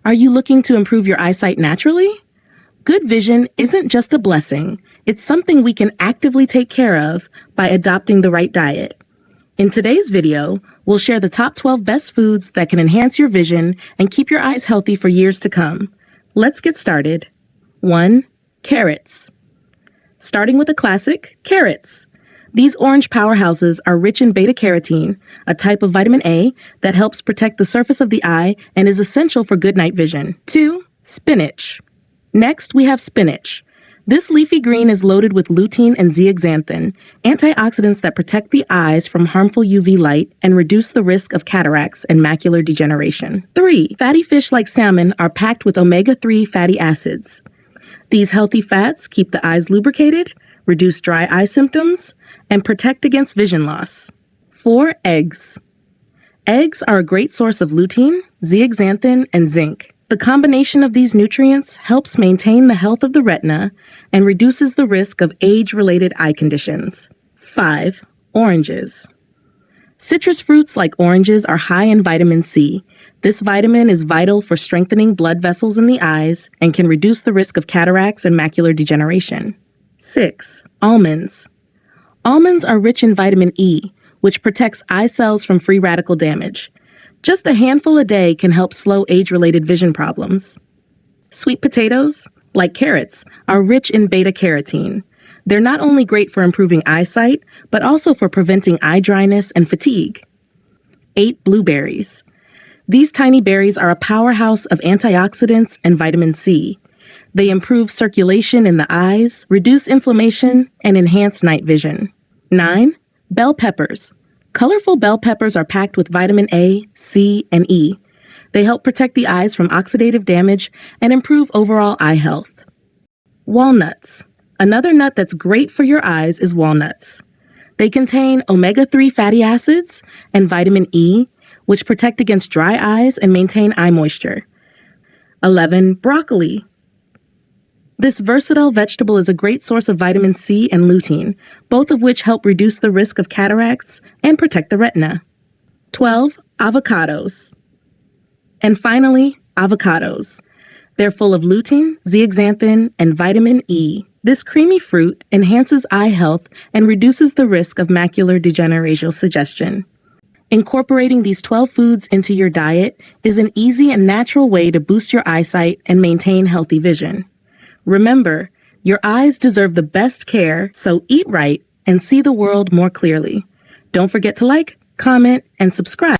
Are you looking to improve your eyesight naturally? Good vision isn't just a blessing, it's something we can actively take care of by adopting the right diet. In today's video, we'll share the top 12 best foods that can enhance your vision and keep your eyes healthy for years to come. Let's get started. 1. Carrots. Starting with a classic, carrots. These orange powerhouses are rich in beta-carotene, a type of vitamin A that helps protect the surface of the eye and is essential for good night vision. 2. Spinach. Next, we have spinach. This leafy green is loaded with lutein and zeaxanthin, antioxidants that protect the eyes from harmful UV light and reduce the risk of cataracts and macular degeneration. 3. Fatty fish like salmon are packed with omega-3 fatty acids. These healthy fats keep the eyes lubricated, reduce dry eye symptoms, and protect against vision loss. 4. Eggs. Eggs are a great source of lutein, zeaxanthin, and zinc. The combination of these nutrients helps maintain the health of the retina and reduces the risk of age-related eye conditions. 5. Oranges. Citrus fruits like oranges are high in vitamin C. This vitamin is vital for strengthening blood vessels in the eyes and can reduce the risk of cataracts and macular degeneration. 6. Almonds. Almonds are rich in vitamin E, which protects eye cells from free radical damage. Just a handful a day can help slow age-related vision problems. Sweet potatoes, like carrots, are rich in beta-carotene. They're not only great for improving eyesight, but also for preventing eye dryness and fatigue. 8. Blueberries. These tiny berries are a powerhouse of antioxidants and vitamin C. They improve circulation in the eyes, reduce inflammation, and enhance night vision. 9. Bell peppers. Colorful bell peppers are packed with vitamin A, C, and E. They help protect the eyes from oxidative damage and improve overall eye health. Walnuts. Another nut that's great for your eyes is walnuts. They contain omega-3 fatty acids and vitamin E, which protect against dry eyes and maintain eye moisture. 11. Broccoli. This versatile vegetable is a great source of vitamin C and lutein, both of which help reduce the risk of cataracts and protect the retina. 12. Avocados. And finally, avocados. They're full of lutein, zeaxanthin, and vitamin E. This creamy fruit enhances eye health and reduces the risk of macular degeneration suggestion. Incorporating these 12 foods into your diet is an easy and natural way to boost your eyesight and maintain healthy vision. Remember, your eyes deserve the best care, so eat right and see the world more clearly. Don't forget to like, comment, and subscribe.